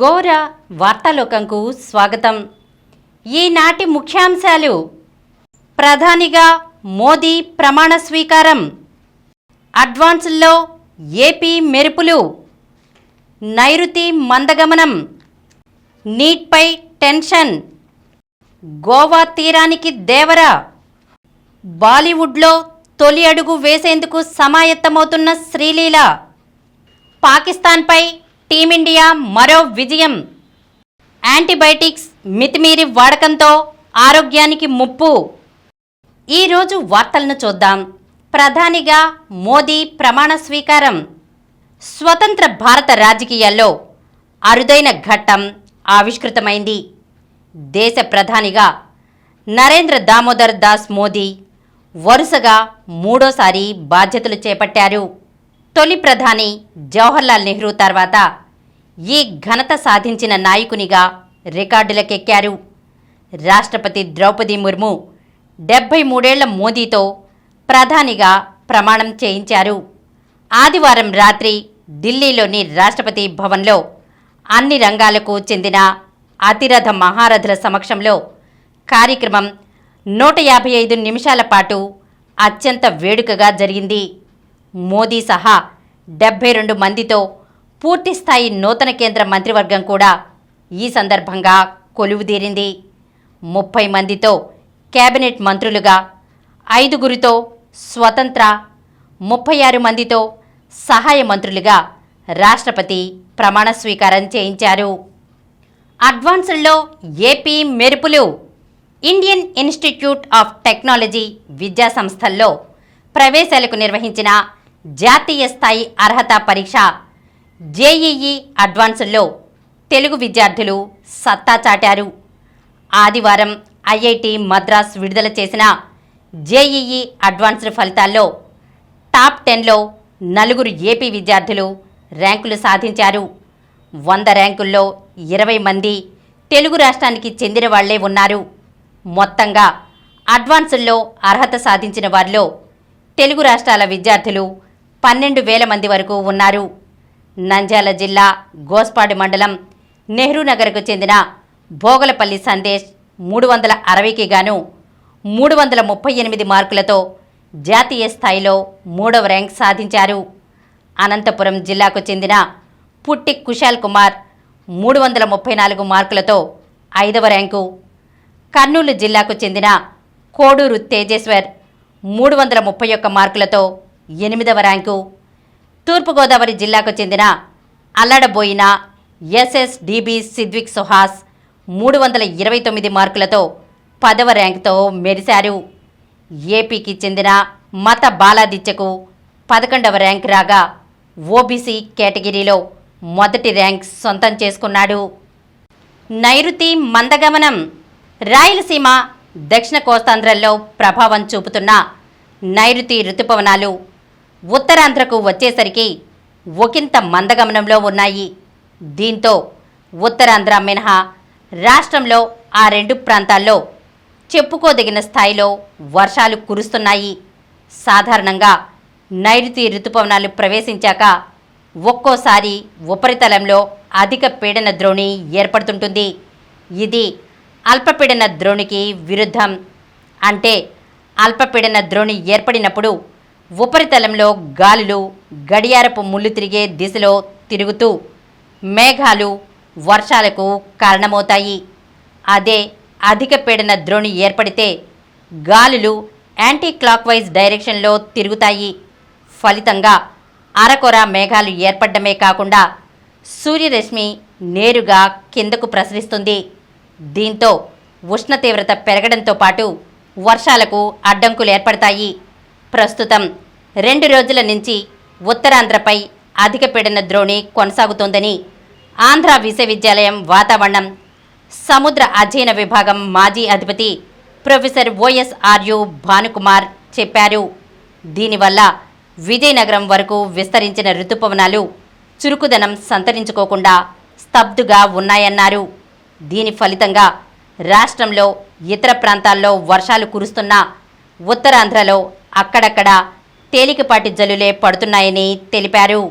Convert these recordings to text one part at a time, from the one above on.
గోర వార్తాలోకంకు స్వాగతం. ఈనాటి ముఖ్యాంశాలు: ప్రధానిగా మోదీ ప్రమాణ స్వీకారం, అడ్వాన్స్లో ఏపీ మెరుపులు, నైరుతి మందగమనం, నీట్పై టెన్షన్, గోవా తీరానికి దేవర, బాలీవుడ్లో తొలి అడుగు వేసేందుకు సమాయత్తమవుతున్న శ్రీలీల, పాకిస్తాన్పై టీమిండియా మరో విజయం, యాంటీబయాటిక్స్ మితిమీరి వాడకంతో ఆరోగ్యానికి ముప్పు. ఈరోజు వార్తలను చూద్దాం. ప్రధానిగా మోదీ ప్రమాణ స్వీకారం. స్వతంత్ర భారత రాజకీయాల్లో అరుదైన ఘట్టం ఆవిష్కృతమైంది. దేశ ప్రధానిగా నరేంద్ర దామోదర్ దాస్ మోదీ వరుసగా మూడోసారి బాధ్యతలు చేపట్టారు. తొలి ప్రధాని జవహర్లాల్ నెహ్రూ తర్వాత ఈ ఘనత సాధించిన నాయకునిగా రికార్డులకెక్కారు. రాష్ట్రపతి ద్రౌపది ముర్ము 73 ఏళ్ల మోదీతో ప్రధానిగా ప్రమాణం చేయించారు. ఆదివారం రాత్రి ఢిల్లీలోని రాష్ట్రపతి భవన్లో అన్ని రంగాలకు చెందిన అతిరథ మహారథుల సమక్షంలో కార్యక్రమం 155 నిమిషాల పాటు అత్యంత వేడుకగా జరిగింది. మోదీ సహా 72 మందితో పూర్తిస్థాయి నూతన కేంద్ర మంత్రివర్గం కూడా ఈ సందర్భంగా కొలువుదీరింది. 30 మందితో కేబినెట్ మంత్రులుగా, 5గురితో స్వతంత్ర, 36 మందితో సహాయ మంత్రులుగా రాష్ట్రపతి ప్రమాణ స్వీకారం చేయించారు. అడ్వాన్స్డ్లో ఏపీ మెరుపులు. ఇండియన్ ఇన్స్టిట్యూట్ ఆఫ్ టెక్నాలజీ విద్యా సంస్థల్లో ప్రవేశాలకు నిర్వహించిన జాతీయ స్థాయి అర్హత పరీక్ష జేఈఈ అడ్వాన్స్డ్లో తెలుగు విద్యార్థులు సత్తా చాటారు. ఆదివారం ఐఐటి మద్రాస్ విడుదల చేసిన జేఈఈ అడ్వాన్స్డ్ ఫలితాల్లో టాప్ 10లో 4 ఏపీ విద్యార్థులు ర్యాంకులు సాధించారు. 100 ర్యాంకుల్లో 20 మంది తెలుగు రాష్ట్రానికి చెందిన వాళ్లే ఉన్నారు. మొత్తంగా అడ్వాన్స్డ్లో అర్హత సాధించిన వారిలో తెలుగు రాష్ట్రాల విద్యార్థులు 12,000 మంది వరకు ఉన్నారు. నంద్యాల జిల్లా గోస్పాడు మండలం నెహ్రూ నగర్కు చెందిన భోగలపల్లి సందేశ్ 360కి గాను 338 మార్కులతో జాతీయ స్థాయిలో 3వ ర్యాంక్ సాధించారు. అనంతపురం జిల్లాకు చెందిన పుట్టి కుశాల్ కుమార్ 334 మార్కులతో 5వ ర్యాంకు, కర్నూలు జిల్లాకు చెందిన కోడూరు తేజేశ్వర్ 331 మార్కులతో 8వ ర్యాంకు, తూర్పుగోదావరి జిల్లాకు చెందిన అల్లడబోయిన ఎస్ఎస్డిబి సిద్విక్ సుహాస్ 329 మార్కులతో 10వ ర్యాంకుతో మెరిశారు. ఏపీకి చెందిన మత బాలాదిత్యకు 11వ ర్యాంక్ రాగా ఓబీసీ కేటగిరీలో మొదటి ర్యాంక్ సొంతం చేసుకున్నాడు. నైరుతి మందగమనం. రాయలసీమ, దక్షిణ కోస్తాంధ్రల్లో ప్రభావం చూపుతున్న నైరుతి రుతుపవనాలు ఉత్తరాంధ్రకు వచ్చేసరికి ఒకంత మందగమనంలో ఉన్నాయి. దీంతో ఉత్తరాంధ్ర మినహా రాష్ట్రంలో ఆ 2 ప్రాంతాల్లో చెప్పుకోదగిన స్థాయిలో వర్షాలు కురుస్తున్నాయి. సాధారణంగా నైరుతి రుతుపవనాలు ప్రవేశించాక ఒక్కోసారి ఉపరితలంలో అధిక పీడన ద్రోణి ఏర్పడుతుంటుంది. ఇది అల్పపీడన ద్రోణికి విరుద్ధం. అంటే అల్పపీడన ద్రోణి ఏర్పడినప్పుడు ఉపరితలంలో గాలులు గడియారపు ముళ్ళు తిరిగే దిశలో తిరుగుతూ మేఘాలు వర్షాలకు కారణమవుతాయి. అదే అధిక పీడన ద్రోణి ఏర్పడితే గాలులు యాంటీ క్లాక్ వైజ్ డైరెక్షన్లో తిరుగుతాయి. ఫలితంగా అరకొర మేఘాలు ఏర్పడమే కాకుండా సూర్యరశ్మి నేరుగా కిందకు ప్రసరిస్తుంది. దీంతో ఉష్ణ తీవ్రత పెరగడంతో పాటు వర్షాలకు అడ్డంకులు ఏర్పడతాయి. ప్రస్తుతం 2 రోజుల నుంచి ఉత్తరాంధ్రపై అధిక పీడన ద్రోణి కొనసాగుతోందని ఆంధ్ర విశ్వవిద్యాలయం వాతావరణం, సముద్ర అధ్యయన విభాగం మాజీ అధిపతి ప్రొఫెసర్ ఓఎస్ఆర్యు భానుకుమార్ చెప్పారు. దీనివల్ల విజయనగరం వరకు విస్తరించిన రుతుపవనాలు చురుకుదనం సంతరించుకోకుండా స్తబ్దుగా ఉన్నాయన్నారు. దీని ఫలితంగా రాష్ట్రంలో ఇతర ప్రాంతాల్లో వర్షాలు కురుస్తున్నా ఉత్తరాంధ్రలో అక్కడక్కడ తేలికపాటి జల్లులే పడుతున్నాయని తెలిపారు.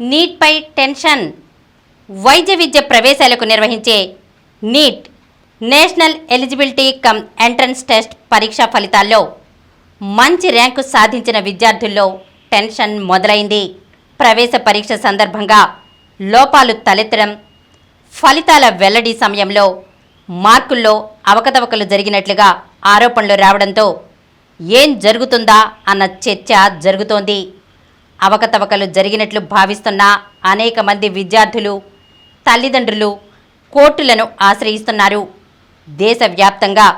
నీట్పై టెన్షన్. వైద్య విద్య ప్రవేశాలకు నిర్వహించే neat national eligibility cum entrance test పరీక్షా ఫలితాల్లో మంచి ర్యాంకు సాధించిన విద్యార్థుల్లో టెన్షన్ మొదలైంది. ప్రవేశ పరీక్ష సందర్భంగా లోపాలు తలెత్తడం, ఫలితాల వెల్లడి సమయంలో మార్కుల్లో అవకతవకలు జరిగినట్లుగా ఆరోపణలు రావడంతో ఏం జరుగుతుందా అన్న చర్చ జరుగుతోంది. అవకతవకలు జరిగినట్లు భావిస్తున్న అనేక మంది విద్యార్థులు, తల్లిదండ్రులు కోర్టులను ఆశ్రయిస్తున్నారు. దేశవ్యాప్తంగా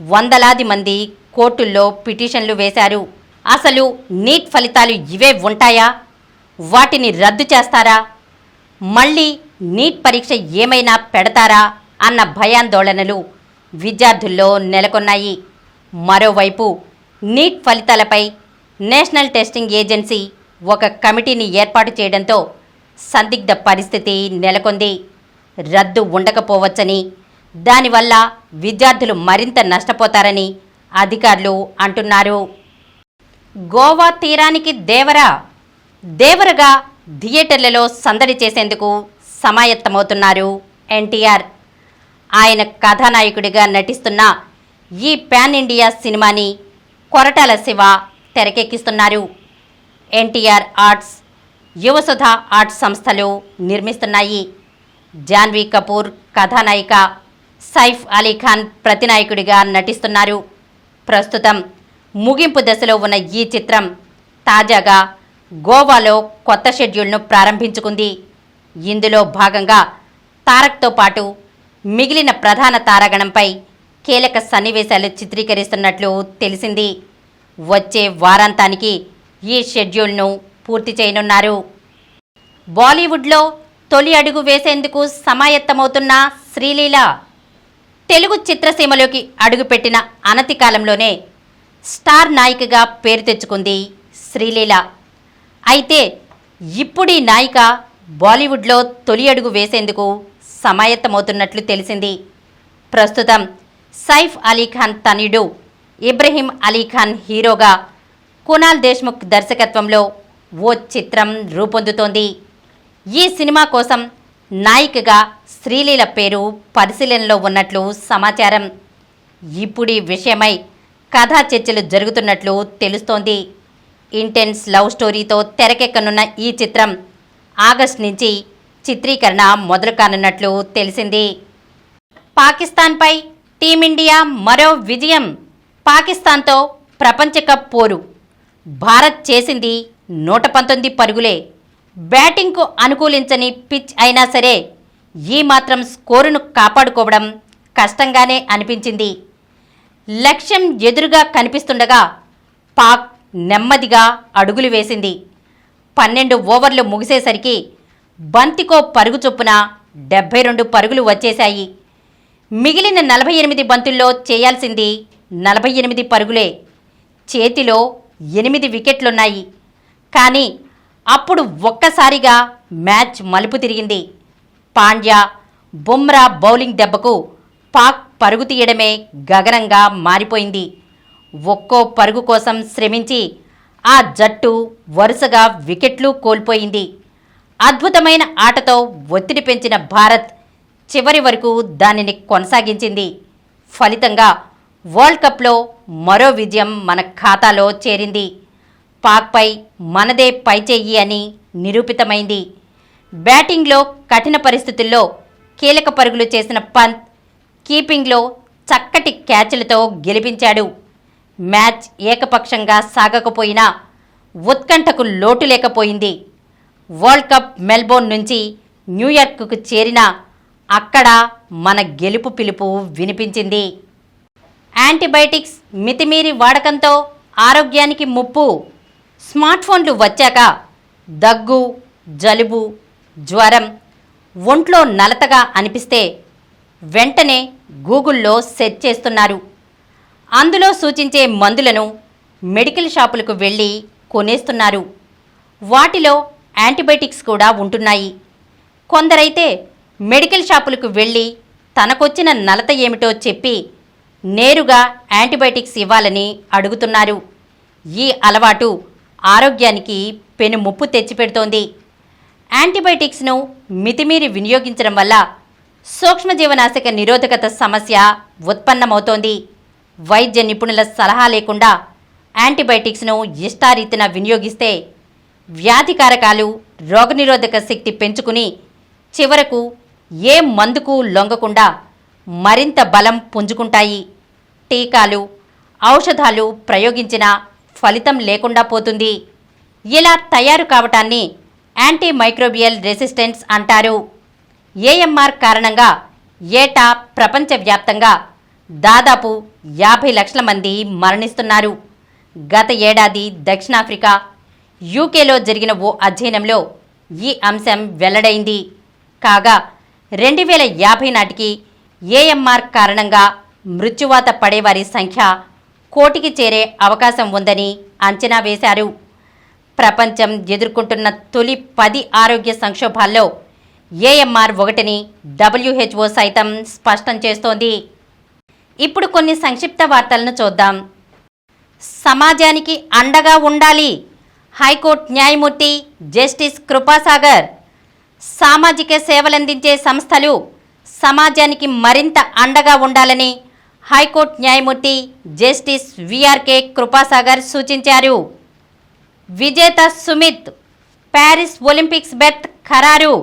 వందలాది మంది కోర్టుల్లో పిటిషన్లు వేశారు. అసలు నీట్ ఫలితాలు ఇవే ఉంటాయా? వాటిని రద్దు చేస్తారా? మళ్ళీ నీట్ పరీక్ష ఏమైనా పెడతారా అన్న భయాందోళనలు విద్యార్థుల్లో నెలకొన్నాయి. మరోవైపు నీట్ ఫలితాలపై నేషనల్ టెస్టింగ్ ఏజెన్సీ ఒక కమిటీని ఏర్పాటు చేయడంతో సందిగ్ధ పరిస్థితి నెలకొంది. రద్దు ఉండకపోవచ్చని, దానివల్ల విద్యార్థులు మరింత నష్టపోతారని అధికారులు అంటున్నారు. గోవా తీరానికి దేవరగా థియేటర్లలో సందడి చేసేందుకు సమాయత్తమవుతున్నారు ఎన్టీఆర్. ఆయన కథానాయకుడిగా నటిస్తున్న ఈ పాన్ ఇండియా సినిమాని కొరటాల శివ తెరకెక్కిస్తున్నారు. ఎన్టీఆర్ ఆర్ట్స్, యువసుధ ఆర్ట్స్ సంస్థలు నిర్మిస్తున్నాయి. జాన్వీ కపూర్ కథానాయిక, సైఫ్ అలీ ఖాన్ ప్రతినాయకుడిగా నటిస్తున్నారు. ప్రస్తుతం ముగింపు దశలో ఉన్న ఈ చిత్రం తాజాగా గోవాలో కొత్త షెడ్యూల్ను ప్రారంభించుకుంది. ఇందులో భాగంగా తారక్తో పాటు మిగిలిన ప్రధాన తారాగణంపై కీలక సన్నివేశాలు చిత్రీకరిస్తున్నట్లు తెలిసింది. వచ్చే వారాంతానికి ఈ షెడ్యూల్ను పూర్తి చేయనున్నారు. బాలీవుడ్లో తొలి అడుగు వేసేందుకు సమాయత్తమవుతున్న శ్రీలీల తెలుగు చిత్రసీమలోకి అడుగుపెట్టిన అనతి కాలంలోనే స్టార్ నాయికగా పేరు తెచ్చుకుంది శ్రీలీల. అయితే ఇప్పుడు ఈ నాయిక బాలీవుడ్లో తొలి అడుగు వేసేందుకు సమాయత్తమవుతున్నట్లు తెలిసింది. ప్రస్తుతం సైఫ్ అలీ ఖాన్ తనయుడు ఇబ్రహీం అలీ ఖాన్ హీరోగా, కునాల్ దేశ్ముఖ్ దర్శకత్వంలో ఓ చిత్రం రూపొందుతోంది. ఈ సినిమా కోసం నాయికగా శ్రీలీల పేరు పరిశీలనలో ఉన్నట్లు సమాచారం. ఇప్పుడు ఈ విషయమై కథా చర్చలు జరుగుతున్నట్లు తెలుస్తోంది. ఇంటెన్స్ లవ్ స్టోరీతో తెరకెక్కనున్న ఈ చిత్రం ఆగస్టు నుంచి చిత్రీకరణ మొదలు కానున్నట్లు తెలిసింది. పాకిస్తాన్పై టీమిండియా మరో విజయం. పాకిస్తాన్తో ప్రపంచ కప్ పోరు. భారత్ చేసింది 119 పరుగులే. బ్యాటింగ్కు అనుకూలించని పిచ్ అయినా సరే ఈ మాత్రం స్కోరును కాపాడుకోవడం కష్టంగానే అనిపించింది. లక్ష్యం ఎదురుగా కనిపిస్తుండగా పాక్ నెమ్మదిగా అడుగులు వేసింది. 12 ఓవర్లు ముగిసేసరికి బంతికో పరుగు చొప్పున 72 పరుగులు వచ్చేశాయి. మిగిలిన 48 బంతుల్లో చేయాల్సింది 48 పరుగులే. చేతిలో 8 వికెట్లున్నాయి. కానీ అప్పుడు ఒక్కసారిగా మ్యాచ్ మలుపు తిరిగింది. పాండ్యా, బుమ్రా బౌలింగ్ దెబ్బకు పాక్ పరుగు తీయడమే గగనంగా మారిపోయింది. ఒక్కో పరుగు కోసం శ్రమించి ఆ జట్టు వరుసగా వికెట్లు కోల్పోయింది. అద్భుతమైన ఆటతో ఒత్తిడి పెంచిన భారత్ చివరి వరకు దానిని కొనసాగించింది. ఫలితంగా వరల్డ్ కప్లో మరో విజయం మన ఖాతాలో చేరింది. పాక్పై మనదే పైచేయి అని నిరూపితమైంది. బ్యాటింగ్లో కఠిన పరిస్థితుల్లో కీలక పరుగులు చేసిన పంత్ కీపింగ్లో చక్కటి క్యాచ్లతో గెలిపించాడు. మ్యాచ్ ఏకపక్షంగా సాగకపోయినా ఉత్కంఠకు లోటు లేకపోయింది. వరల్డ్ కప్ మెల్బోర్న్ నుంచి న్యూయార్క్కు చేరినా అక్కడ మన గెలుపు పిలుపు వినిపించింది. యాంటీబయాటిక్స్ మితిమీరి వాడకంతో ఆరోగ్యానికి ముప్పు. స్మార్ట్ఫోన్లు వచ్చాక దగ్గు, జలుబు, జ్వరం, ఒంట్లో నలతగా అనిపిస్తే వెంటనే గూగుల్లో సెర్చ్ చేస్తున్నారు. అందులో సూచించే మందులను మెడికల్ షాపులకు వెళ్ళి కొనేస్తున్నారు. వాటిలో యాంటీబయాటిక్స్ కూడా ఉంటున్నాయి. కొందరైతే మెడికల్ షాపులకు వెళ్ళి తనకొచ్చిన నలత ఏమిటో చెప్పి నేరుగా యాంటీబయాటిక్స్ ఇవ్వాలని అడుగుతున్నారు. ఈ అలవాటు ఆరోగ్యానికి పెను ముప్పు తెచ్చిపెడుతోంది. యాంటీబయాటిక్స్ను మితిమీరి వినియోగించడం వల్ల సూక్ష్మజీవనాశక నిరోధకత సమస్య ఉత్పన్నమవుతోంది. వైద్య నిపుణుల సలహా లేకుండా యాంటీబయాటిక్స్ను ఇష్టారీతిన వినియోగిస్తే వ్యాధికారకాలు రోగనిరోధక శక్తి పెంచుకుని చివరకు ఏ మందుకు లొంగకుండా మరింత బలం పుంజుకుంటాయి. టీకాలు, ఔషధాలు ప్రయోగించినా ఫలితం లేకుండా పోతుంది. ఇలా తయారు కావటాన్ని యాంటీమైక్రోబియల్ రెసిస్టెన్స్ అంటారు. ఏఎంఆర్ కారణంగా ఏటా ప్రపంచవ్యాప్తంగా దాదాపు 50 లక్షల మంది మరణిస్తున్నారు. గత ఏడాది దక్షిణాఫ్రికా, యూకేలో జరిగిన ఓ అధ్యయనంలో ఈ అంశం వెల్లడైంది. కాగా 2050 నాటికి ఏఎంఆర్ కారణంగా మృత్యువాత పడేవారి సంఖ్య 1 కోటికి చేరే అవకాశం ఉందని అంచనా వేశారు. ప్రపంచం ఎదుర్కొంటున్న తొలి 10 ఆరోగ్య సంక్షోభాల్లో ఏఎంఆర్ ఒకటిని WHO సైతం స్పష్టం చేస్తోంది. ఇప్పుడు కొన్ని సంక్షిప్త వార్తలను చూద్దాం. సమాజానికి అండగా ఉండాలి. హైకోర్టు న్యాయమూర్తి జస్టిస్ కృపాసాగర్. సామాజిక సేవలందించే సంస్థలు సమాజానికి మరింత అండగా ఉండాలని హైకోర్టు న్యాయమూర్తి జస్టిస్ విఆర్కే కృపాసాగర్ సూచించారు. విజేత సుమిత్ ప్యారిస్ ఒలింపిక్స్ బెర్త్ ఖరారు.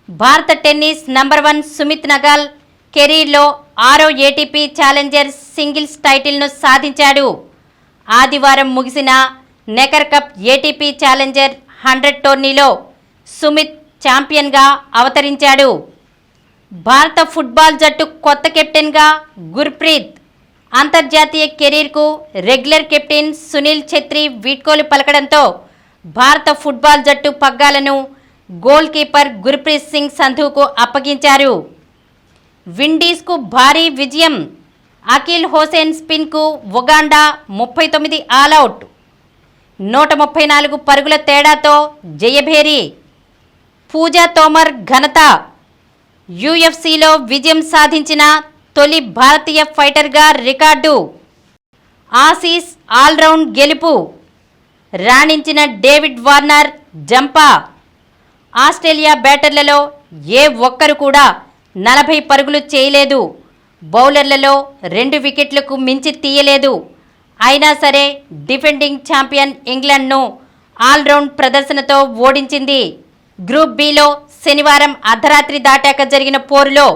భారత టెన్నిస్ నంబర్ 1 సుమిత్ నగాల్ కెరీర్లో 6వ ఏటీపీ ఛాలెంజర్ సింగిల్స్ టైటిల్ను సాధించాడు. ఆదివారం ముగిసిన నెకర్ కప్ ఏటీపీ ఛాలెంజర్ 100 టోర్నీలో సుమిత్ ఛాంపియన్గా అవతరించాడు. భారత ఫుట్బాల్ జట్టు కొత్త కెప్టెన్గా గుర్ప్రీత్. అంతర్జాతీయ కెరీర్కు రెగ్యులర్ కెప్టెన్ సునీల్ ఛెత్రి వీడ్కోలు పలకడంతో భారత ఫుట్బాల్ జట్టు పగ్గాలను గోల్ కీపర్ గుర్ప్రీత్ సింగ్ సంధూకు అప్పగించారు. విండీస్కు భారీ విజయం. అఖిల్ హుసేన్ స్పిన్కు ఉగాండా 39 ఆలౌట్. 134 పరుగుల తేడాతో జయభేరి. పూజా తోమర్ ఘనత. యూఎఫ్సీలో విజయం సాధించిన తొలి భారతీయ ఫైటర్గా రికార్డు. ఆసీస్ ఆల్రౌండ్ గెలుపు. రాణించిన డేవిడ్ వార్నర్ జంపా. ఆస్ట్రేలియా బ్యాటర్లలో ఏ ఒక్కరు కూడా 40 పరుగులు చేయలేదు. బౌలర్లలో 2 వికెట్లకు మించి తీయలేదు. అయినా సరే డిఫెండింగ్ ఛాంపియన్ ఇంగ్లాండ్ను ఆల్రౌండ్ ప్రదర్శనతో ఓడించింది. గ్రూప్ బిలో శనివారం అర్ధరాత్రి దాటాక జరిగిన పోరులో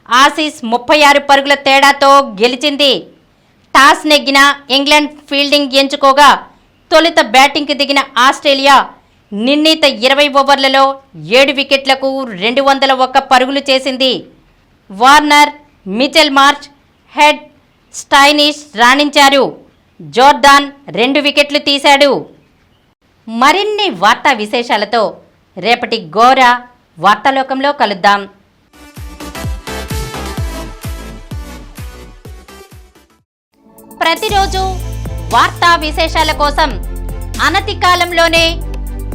ఆసీస్ 36 పరుగుల తేడాతో గెలిచింది. టాస్ నెగ్గిన ఇంగ్లాండ్ ఫీల్డింగ్ ఎంచుకోగా తొలుత బ్యాటింగ్కి దిగిన ఆస్ట్రేలియా నిర్ణీత 20 ఓవర్లలో 7 వికెట్లకు 201 పరుగులు చేసింది. Warner, Mitchell Marsh, Head, Stoinis రాణించారు. జోర్దాన్ 2 వికెట్లు తీశాడు. మరిన్ని వార్తా విశేషాలతో రేపటి గోరా వార్తాలోకంలో కలుద్దాం. ప్రతిరోజు వార్తా విశేషాల కోసం అనతి కాలంలోనే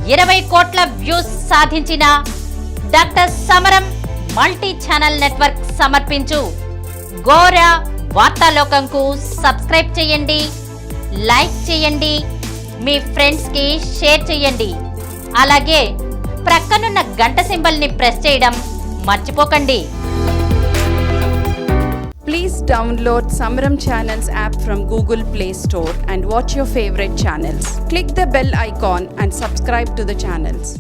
20 కోట్ల వ్యూస్ సాధించిన డాక్టర్ సమరం మల్టీ ఛానల్ నెట్వర్క్ సమర్పించు గోరా వార్తాలోకంకు సబ్స్క్రైబ్ చేయండి, లైక్ చేయండి, మీ ఫ్రెండ్స్కి షేర్ చేయండి. అలాగే ప్రక్కనున్న గంట సింబల్ని ప్రెస్ చేయడం మర్చిపోకండి. Please download Samaram Channels app from Google Play Store and watch your favorite channels. Click the bell icon and subscribe to the channels.